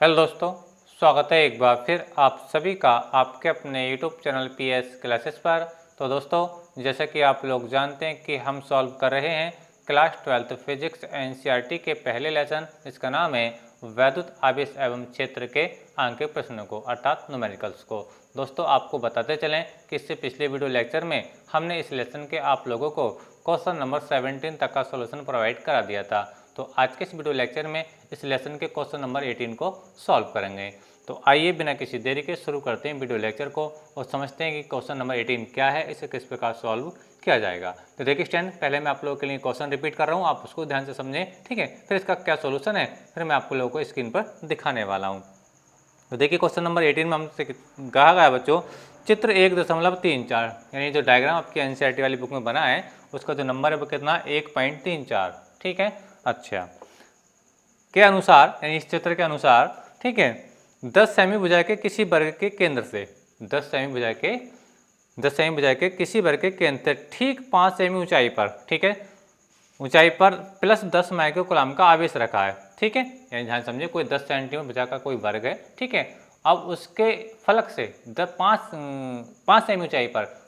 Hello दोस्तों, स्वागत है एक बार फिर आप सभी का आपके अपने YouTube चैनल PS क्लासेस पर। तो दोस्तों, जैसा कि आप लोग जानते हैं कि हम सॉल्व कर रहे हैं क्लास 12th फिजिक्स NCERT के पहले लेसन, इसका नाम है वैद्युत आवेश एवं क्षेत्र के अंक प्रश्नों को, अर्थात न्यूमेरिकल्स को। दोस्तों, आपको बताते चलें कि इससे पिछले वीडियो लेक्चर में हमने इस लेसन के आप लोगों को क्वेश्चन नंबर 17 तक का सोल्यूशन प्रोवाइड करा दिया था। तो आज के इस वीडियो लेक्चर में इस लेसन के क्वेश्चन नंबर 18 को सॉल्व करेंगे। तो आइए बिना किसी देरी के शुरू करते हैं वीडियो लेक्चर को और समझते हैं कि क्वेश्चन नंबर 18 क्या है, इसे किस प्रकार सॉल्व किया जाएगा। तो देखिए स्टूडेंट, पहले मैं आप लोगों के लिए क्वेश्चन रिपीट कर रहा हूँ, आप उसको ध्यान से समझें, ठीक है। फिर इसका क्या सोल्यूशन है, फिर मैं आप लोगों को स्क्रीन पर दिखाने वाला हूँ। तो देखिए क्वेश्चन नंबर 18 में हमसे कहा गया बच्चों, चित्र 1.34 यानी जो डायग्राम आपकी NCERT वाली बुक में बना है उसका जो नंबर है वो कितना 1.34, ठीक है। अच्छा, के अनुसार यानी इस चित्र के अनुसार, ठीक है, 10 सेमी भुजा के किसी वर्ग के केंद्र से 10 सेमी भुजा के किसी वर्ग के केंद्र से ठीक 5 सेमी ऊंचाई पर, ठीक है, ऊंचाई पर प्लस 10 माइक्रो कूलम का आवेश रखा है, ठीक है। यानी ध्यान समझिए, कोई 10 सेंटीमीटर भुजा का कोई वर्ग है, ठीक है। अब उसके फलक से 5 सेमी ऊंचाई पर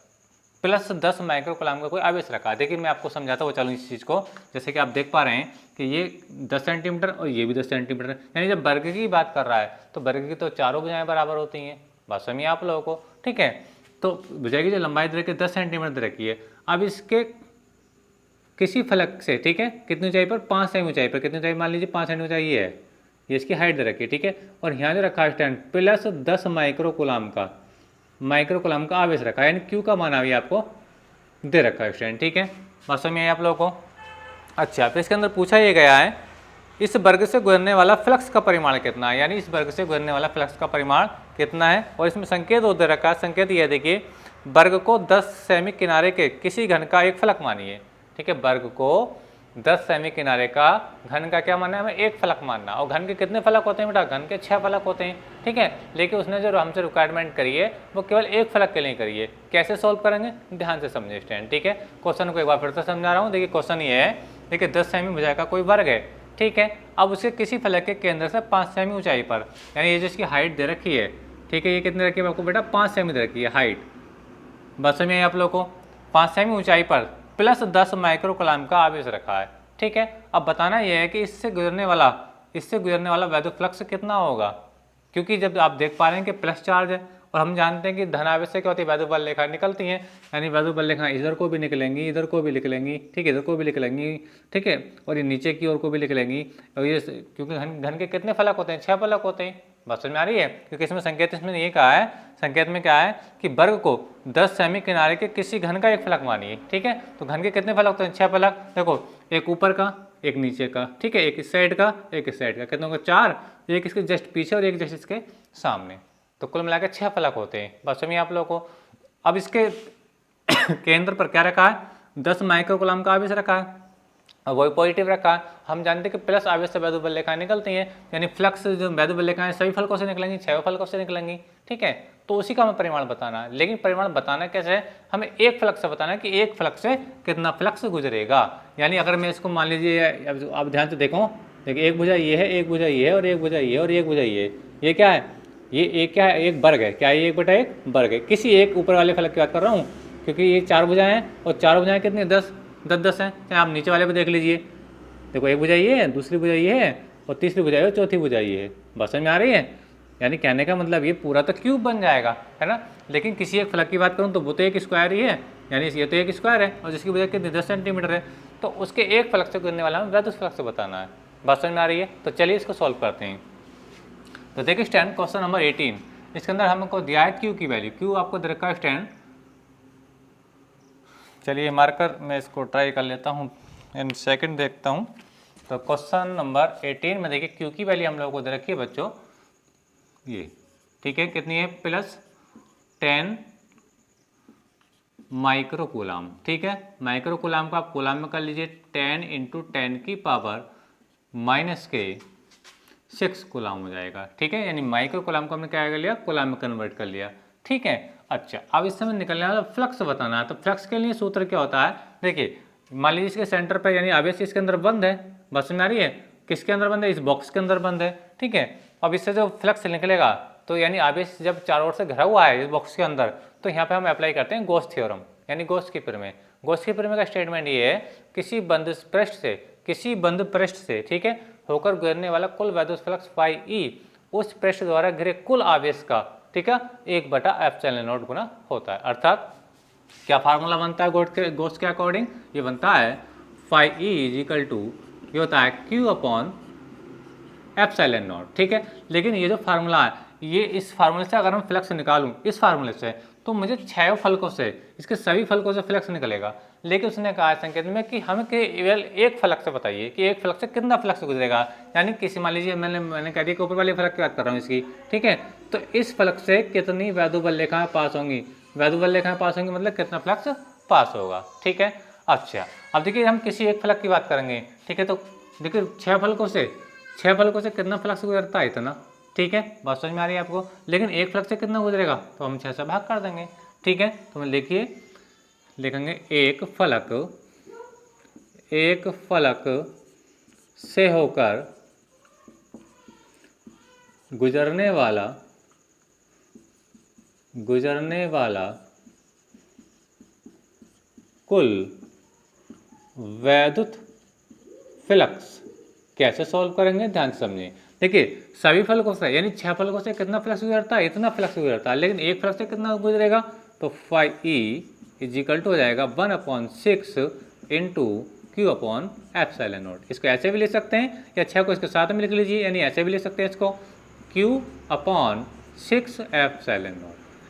प्लस 10 माइक्रो कूलम का कोई आवेश रखा है। देखिए मैं आपको समझाता हुआ चलूँ इस चीज़ को। जैसे कि आप देख पा रहे हैं कि ये 10 सेंटीमीटर और ये भी 10 सेंटीमीटर, यानी जब वर्ग की बात कर रहा है तो वर्ग की तो चारों भुजाएं बराबर होती हैं, बात समझिए आप लोगों को, ठीक है। तो भुजा की जो लंबाई दे रखी है 10 सेंटीमीटर दे रखी है। अब इसके किसी फलक से, ठीक है, कितनी ऊंचाई पर 5 सेमी ऊंचाई पर, कितनी ऊंचाई मान लीजिए 5 सेमी ऊंचाई ये है, ये इसकी हाइट दे रखी है, ठीक है। और यहाँ जो रखा है स्टैंड प्लस 10 माइक्रो कूलम का आवेश रखा है, यानी क्यू का मान अभी आपको दे रखा है स्टैंड, ठीक है। बात समझ में आई आप लोगों को। अच्छा, फिर इसके अंदर पूछा ये गया है इस वर्ग से गुजरने वाला फ्लक्स का परिमाण कितना है, यानी इस वर्ग से गुजरने वाला फ्लक्स का परिमाण कितना है। और इसमें संकेत दे रखा है, संकेत ये देखिए, वर्ग को 10 सेमी किनारे के किसी घन का एक फलक मानिए, ठीक है। वर्ग को 10 सेमी किनारे का घन का क्या मानना है, हमें एक फलक मानना। और घन के कितने फलक होते हैं बेटा, घन के 6 फलक होते हैं, ठीक है। लेकिन उसने जो हमसे रिक्वायरमेंट करी है वो केवल एक फलक के लिए करी है। कैसे सॉल्व करेंगे, ध्यान से समझिए स्टूडेंट, ठीक है। क्वेश्चन को एक बार फिर से समझा रहा हूँ। देखिए क्वेश्चन ये है, देखिए 10 सेमी भुजा का कोई वर्ग है, ठीक है। अब उसके किसी फलक के केंद्र से 5 सेमी ऊंचाई पर, यानी ये जिसकी हाइट दे रखी है, ठीक है, ये कितनी रखी है आपको बेटा 5 सेमी दे रखी है हाइट। बस में आप लोग को 5 सेमी ऊंचाई पर प्लस 10 माइक्रो कूलम का आवेश रखा है, ठीक है। अब बताना यह है कि इससे गुजरने वाला वैद्युत फ्लक्स कितना होगा, क्योंकि जब आप देख पा रहे हैं कि प्लस चार्ज है और हम जानते हैं कि धन आवेश से क्या होती है, वैद्युत बल रेखा निकलती हैं, यानी वैद्युत बल रेखा इधर को भी निकलेंगी, इधर को भी निकलेंगी, ठीक है, इधर को भी निकलेंगी, ठीक है, और ये नीचे की ओर को भी निकलेंगी। और ये क्योंकि घन के कितने फलक होते हैं, 6 फलक होते हैं, बात समझ में आ रही है। क्योंकि इसमें संकेत इसमें ये कहा है, संकेत में क्या है कि वर्ग को 10 सेमी किनारे के किसी घन का एक फलक मानिए, ठीक है। तो घन के कितने फलक होते हैं, 6 फलक। देखो, एक ऊपर का, एक नीचे का, ठीक है, एक इस साइड का, एक इस साइड का, कितनों का 4, एक इसके जस्ट पीछे और एक जस्ट इसके सामने, तो कुल मिलाकर 6 फलक होते हैं। बस समझिए आप लोगों को। अब इसके केंद्र पर क्या रखा है, 10 माइक्रो कूलम का आवेश रखा है और वही पॉजिटिव रखा है। हम जानते हैं कि प्लस आवेश से वैद्युत बल रेखाएं निकलती हैं, यानी फ्लक्स जो वैद्युत बल रेखाएं सभी फलकों से निकलेंगी, 6 फलकों से निकलेंगी, ठीक है। तो उसी का हमें परिमाण बताना है। लेकिन परिमाण बताना कैसे है, हमें एक फलक से बताना है कि एक फलक से कितना फ्लक्स गुजरेगा। यानी अगर मैं इसको मान लीजिए, आप ध्यान से देखो, देखिए एक भुजा ये है, एक भुजा ये है, और एक भुजा ये है, और एक भुजा ये क्या है, ये एक क्या है, एक वर्ग है, क्या है, 1/1 वर्ग है। किसी एक ऊपर वाले फलक की बात कर रहा हूँ, क्योंकि ये 4 भुजाएं हैं और 4 भुजाएं कितनी 10 हैं। चाहे आप नीचे वाले पे देख लीजिए, देखो एक भुजा ये है, दूसरी भुजा ये है, और तीसरी भुजा है, चौथी भुजा ये है। बस समझ में आ रही है। यानी कहने का मतलब ये पूरा तो क्यूब बन जाएगा, है ना। लेकिन किसी एक फलक की बात करूँ तो वो तो एक स्क्वायर ही है, यानी ये तो एक स्क्वायर है और जिसकी भुजा कितनी 10 सेंटीमीटर है। तो उसके एक फलक से गुजरने वाला हमें वैद्युत फ्लक्स से बताना है। बात समझ में आ रही है। तो चलिए इसको सॉल्व करते हैं। तो देखिए स्टैंड क्वेश्चन नंबर 18, इसके अंदर हमको दिया है क्यू की वैल्यू, क्यू आपको दे रखा है स्टैंड। चलिए मार्कर मैं इसको ट्राई कर लेता हूँ, इन सेकंड देखता हूँ। तो क्वेश्चन नंबर 18 में देखिए क्यू की वैल्यू हम लोगों को दे रखी है बच्चों ये, ठीक है, कितनी है प्लस 10 माइक्रो कूलम, ठीक है। माइक्रो कूलम को आप कूलम में कर लीजिए, 10 × 10 की पावर -6 कूलम हो जाएगा, ठीक है। यानी माइक्रो कूलम को हमने क्या कर लिया, कूलम में कन्वर्ट कर लिया, ठीक है। अच्छा, अब इस समय निकलने वाला फ्लक्स बताना है। तो फ्लक्स के लिए सूत्र क्या होता है, देखिए मान लीजिए इसके सेंटर पर, यानी आवेश इसके अंदर बंद है, बस में आ रही है, किसके अंदर बंद है, इस बॉक्स के अंदर बंद है, ठीक है। अब इससे जो फ्लक्स निकलेगा तो यानी आवेश जब चारों ओर से घिरा हुआ है इस बॉक्स के अंदर, तो यहाँ पे हम अप्लाई करते हैं गॉस थ्योरम यानी गॉस की प्रमेय। गॉस की प्रमेय का स्टेटमेंट ये है, किसी बंद पृष्ठ से ठीक है होकर गुजरने वाला कुल वैद्युत फ्लक्स फाई ई उस पृष्ठ द्वारा घिरे कुल आवेश का ठीक है 1/ε0 गुना होता है। अर्थात क्या फार्मूला बनता है गॉस के अकॉर्डिंग, ये बनता है phi E is equal to, ये होता है Q/ε0 ठीक है। लेकिन ये जो फार्मूला है, ये इस फार्मूले से अगर हम फ्लक्स निकालूं इस फार्मूले से, तो मुझे 6 फलकों से, इसके सभी फलकों से फ्लक्स निकलेगा। लेकिन उसने कहा संकेत में कि हमें केवल एक फलक से बताइए कि एक फलक से कितना फ्लक्स गुजरेगा। यानी किसी मान लीजिए मैंने कह दिया कि ऊपर वाले फलक की बात कर रहा हूँ इसकी ठीक है, तो इस फलक से कितनी वैद्युबल रेखाएं पास होंगी, वैद्युबल रेखाएं पास होंगी मतलब कितना फ्लक्स पास होगा ठीक है। अच्छा अब देखिए हम किसी एक फलक की बात करेंगे ठीक है, तो देखिए 6 फलकों से कितना फ्लक्स गुजरता है इतना ठीक है, बात समझ में आ रही है आपको। लेकिन एक फ्लक्स से कितना गुजरेगा तो हम 6 से भाग कर देंगे ठीक है। तो मैं लिखेंगे एक फलक से होकर गुजरने वाला कुल वैद्युत फ्लक्स। कैसे सॉल्व करेंगे ध्यान से समझिए। देखिए सभी फलकों से यानी 6 फलकों से कितना फ्लक्स गुजरता है, इतना फ्लक्स गुजरता है। लेकिन एक फलक से कितना गुजरेगा तो phi E is equal to हो जाएगा 1/6 इंटू Q/ε0। इसको ऐसे भी ले सकते हैं या 6 को इसके साथ में लिख लीजिए, यानी ऐसे भी ले सकते हैं इसको Q/6ε0।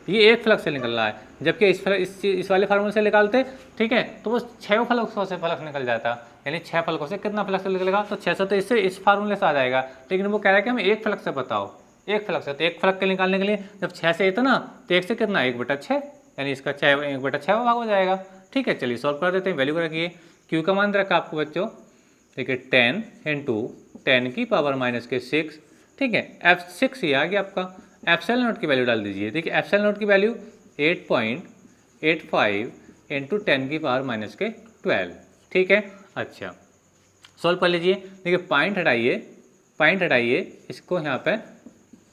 ये एक फ्लक्स से निकल रहा है, जबकि इस वाले फार्मूले से निकालते ठीक है तो वो 6 फलकों से फ्लक्स निकल जाता, यानी 6 फलकों से कितना फ्लक्स निकलेगा तो 6 से, तो इससे इस फार्मूले से आ जाएगा। लेकिन वो कह रहा है कि हमें एक फ्लक्स से बताओ, एक फ्लक्स से, तो एक फ्लक्स के निकालने के लिए जब 6 से इतना तो 1 से कितना 1/6, यानी इसका 1/6 भाग हो जाएगा ठीक है। चलिए सॉल्व कर देते हैं। वैल्यू रखिए, क्यू का मान रखा आपको बच्चों ठीक है 10 इंटू 10⁻⁻6 ठीक है। F6 ये आ गया आपका। ε0 की वैल्यू डाल दीजिए। देखिए ε0 की वैल्यू 8.85 इंटू 10⁻⁻12 ठीक है। अच्छा सॉल्व कर लीजिए। देखिए पॉइंट हटाइए, इसको यहाँ पे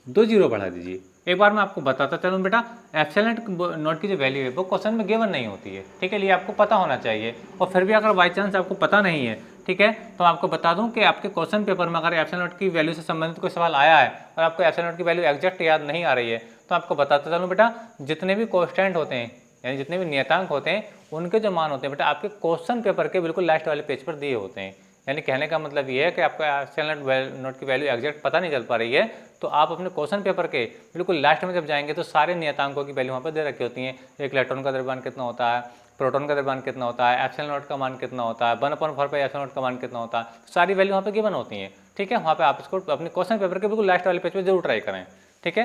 2 जीरो बढ़ा दीजिए। एक बार मैं आपको बताता चलूँ बेटा, ε0 की जो वैल्यू है वो क्वेश्चन में गिवन नहीं होती है ठीक है, लिए आपको पता होना चाहिए। और फिर भी अगर बाई चांस आपको पता नहीं है ठीक है, तो आपको बता दूं कि आपके क्वेश्चन पेपर में अगर ε0 की वैल्यू से संबंधित कोई सवाल आया है और आपको ε0 की वैल्यू एग्जैक्ट याद नहीं आ रही है, तो आपको बताता चलूँ बेटा, जितने भी कांस्टेंट होते हैं यानी जितने भी नियतांक होते हैं उनके जो मान होते हैं बेटा आपके क्वेश्चन पेपर के बिल्कुल लास्ट वाले पेज पर दिए होते हैं। यानी कहने का मतलब ये है कि आपको ε0 की वैल्यू एग्जैक्ट पता नहीं चल पा रही है, तो आप अपने क्वेश्चन पेपर के बिल्कुल लास्ट में जब जाएंगे तो सारे नियतांकों की वैल्यू वहाँ पर दे रखी होती हैं। एक इलेक्ट्रॉन का द्रव्यमान कितना होता है, प्रोटॉन का द्रव्यमान कितना होता है, ε0 का मान कितना होता है, 1/4 पे ε0 का मान कितना होता है, सारी वैल्यू वहाँ पे गिवन होती हैं ठीक है। वहाँ पे आप इसको अपने क्वेश्चन पेपर के बिल्कुल लास्ट वाले पेज पे जरूर ट्राई करें ठीक है।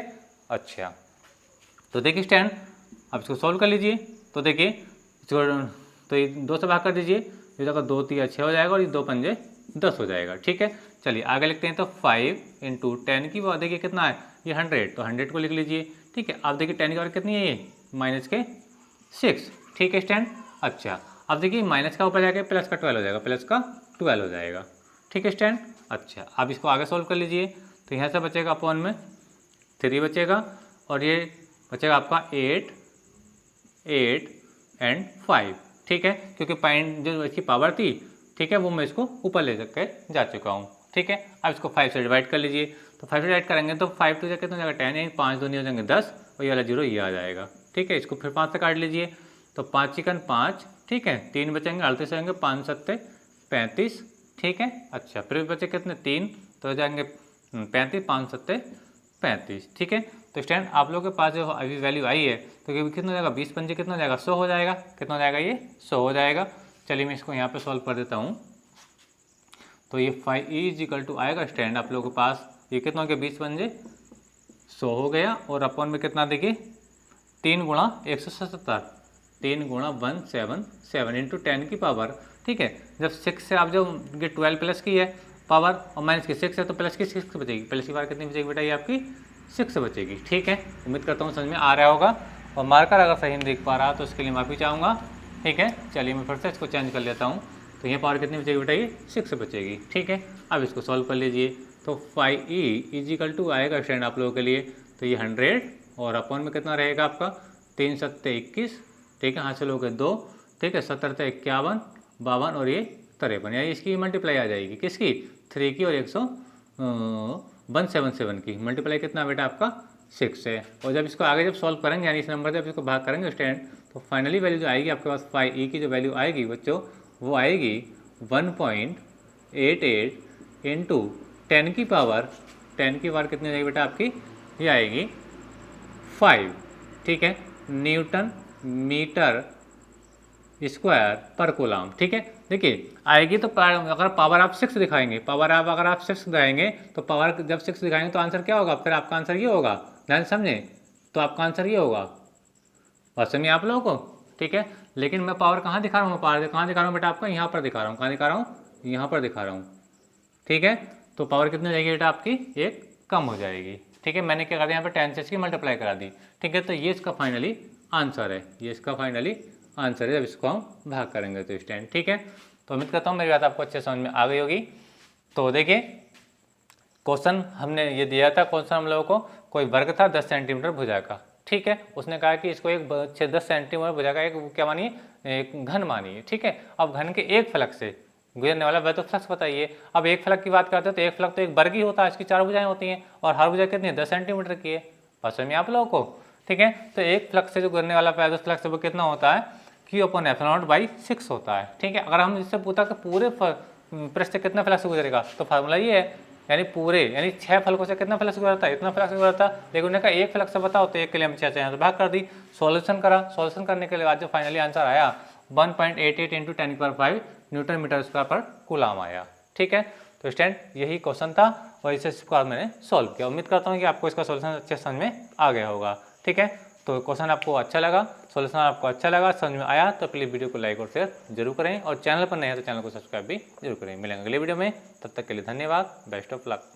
अच्छा तो देखिए स्टैंड, आप इसको सॉल्व कर लीजिए। तो देखिए इसको तो ये 2 से भाग कर दीजिए, ये जगह 2 3 6 हो जाएगा और ये 2 पंजे 10 हो जाएगा ठीक है। चलिए आगे लिखते हैं। तो 5 इंटू 10 की पावर देखिए कितना है ये 100, तो 100 को लिख लीजिए ठीक है। अब देखिए 10 की पावर कितनी है ये -6 ठीक है स्टैंड। अच्छा अब देखिए माइनस का ऊपर जाके प्लस का 12 हो जाएगा, प्लस का 12 हो जाएगा ठीक है स्टैंड। अच्छा अब इसको आगे सॉल्व कर लीजिए। तो यहाँ से बचेगा अपॉन में 3 बचेगा और ये बचेगा आपका 8 एंड 5 ठीक है, क्योंकि पॉइंट जो इसकी पावर थी ठीक है वो मैं इसको ऊपर ले के जा चुका हूँ ठीक है। अब इसको 5 से डिवाइड कर लीजिए। तो 5 से डिवाइड करेंगे तो 5 2 कितना हो जाएगा 10, यानी 5 दूनी हो जाएंगे 10 और ये वाला 0 ये आ जाएगा ठीक है। इसको फिर 5 से काट लीजिए। तो 5 चिकन 5 ठीक है, 3 बचेंगे 38 होंगे, 5 7 35 ठीक है। अच्छा फिर बचे कितने 3, तो हो जाएंगे 35, 5 7 35 ठीक है। तो स्टैंड आप लोगों के पास जो अभी वैल्यू आई है तो कितना हो जाएगा 20 पंजे कितना हो जाएगा 100 हो जाएगा, कितना हो जाएगा ये 100 हो जाएगा। चलिए मैं इसको यहाँ पे सॉल्व कर देता हूँ। तो ये 5E = आएगा स्टैंड आप लोगों के पास, ये कितना हो गया 20 पंजे 100 हो गया और अपॉन में कितना देखिए 3 गुणा 177, 3 गुणा 177 इंटू 10 की पावर ठीक है। जब 6 से आप जो 12 प्लस की है पावर और माइनस की 6 है तो प्लस की 6 बचेगी, प्लस की पावर कितनी बचेगी बेटा ये आपकी 6 बचेगी ठीक है। उम्मीद करता हूँ समझ में आ रहा होगा और मार्कर अगर सही नहीं देख पा रहा तो उसके लिए माफ़ी चाहूँगा ठीक है। चलिए मैं फिर से इसको चेंज कर लेता हूँ। तो यहाँ पावर कितनी बचेगी बेटा ये 6 बचेगी ठीक है। अब इसको सॉल्व कर लीजिए। तो तो फाइव ई इजिकल टू आएगा स्टूडेंट आप लोगों के लिए, तो ये 100 और अपॉन में कितना रहेगा आपका 3 सत्ते 21, ठीक है, हासिल हो गए 2, ठीक है, 70 से 51, 52 और ये 53, यानी इसकी मल्टीप्लाई आ जाएगी किसकी 3 की और 177 की मल्टीप्लाई कितना बेटा आपका 6 है। और जब इसको आगे जब सॉल्व करेंगे यानी इस नंबर जब इसको भाग करेंगे स्टूडेंट, तो फाइनली वैल्यू जो आएगी आपके पास 5e की जो वैल्यू आएगी बच्चों वो आएगी 1.88 इंटू 10 की पावर कितनी जाएगी बेटा आपकी, ये आएगी 5, ठीक है, न्यूटन मीटर स्क्वायर पर कूलम, ठीक है। देखिए आएगी तो अगर पावर आप 6 दिखाएंगे, अगर आप 6 दिखाएंगे तो पावर जब 6 दिखाएंगे तो आंसर क्या होगा, फिर आपका आंसर ये होगा, ध्यान समझें, तो आपका आंसर ये होगा, बात समझिए आप लोगों को, ठीक है। लेकिन मैं पावर कहाँ दिखा रहा हूँ, पावर कहाँ दिखा रहा हूँ बेटा आपका, यहाँ पर दिखा रहा हूँ, कहाँ दिखा रहा हूँ, यहाँ पर दिखा रहा हूँ, ठीक है। तो पावर कितनी हो जाएगी बेटा आपकी, एक कम हो जाएगी, ठीक है। मैंने क्या कर दिया यहाँ पर 10 से इसकी मल्टीप्लाई करा दी, ठीक है। तो ये इसका फाइनली आंसर है, ये इसका फाइनली आंसर है जब इसको हम भाग करेंगे तो स्टैंड, ठीक है। तो उम्मीद करता हूँ मेरी बात आपको अच्छे समझ में आ गई होगी। तो देखिए क्वेश्चन हमने ये दिया था, क्वेश्चन हम लोगों को कोई वर्ग था 10 सेंटीमीटर भुजा का, ठीक है। उसने कहा कि इसको एक 10 सेंटीमीटर भुजा का एक क्या मानिए, एक घन मानिए, ठीक है। अब घन के एक फलक से गुजरने वाला वह तो फ्लक्स बताइए। अब एक फलक की बात करते हैं तो एक फलक तो एक वर्ग ही होता है, इसकी 4 भुजाएं होती हैं और हर भुजा कितनी है 10 सेंटीमीटर की है, बस में आप लोगों को, ठीक है। तो एक फ्लक्स से जो गुजरने वाला पैदल फ्लक्स है वो कितना होता है, Q/ε0/6 होता है, ठीक है। अगर हम इससे पूछा कि पूरे पृष्ठ से कितना फ्लक्स गुजरेगा तो फार्मूला ये है, यानी पूरे यानी 6 फलकों से कितना फ्लक्स गुजरता है, इतना फ्लक्स गुजरता है। लेकिन उन्होंने कहा एक फ्लक्स से बताओ, तो एक के लिए हम 6 यहाँ से भाग कर दी, सॉल्यूशन करा, सॉल्यूशन करने के बाद जो फाइनली आंसर आया 1.88 इंटू 10⁵ न्यूटन मीटर स्क्वायर पर कूलम आया, ठीक है। तो स्टूडेंट यही क्वेश्चन था और इसे मैंने सॉल्व किया। उम्मीद करता हूँ कि आपको इसका सॉल्यूशन अच्छे समझ में आ गया होगा, ठीक है। तो क्वेश्चन आपको अच्छा लगा, सॉल्यूशन आपको अच्छा लगा, समझ में आया तो प्लीज़ वीडियो को लाइक और शेयर जरूर करें और चैनल पर नए हैं तो चैनल को सब्सक्राइब भी जरूर करें। मिलेंगे अगले वीडियो में, तब तक के लिए धन्यवाद, बेस्ट ऑफ लक।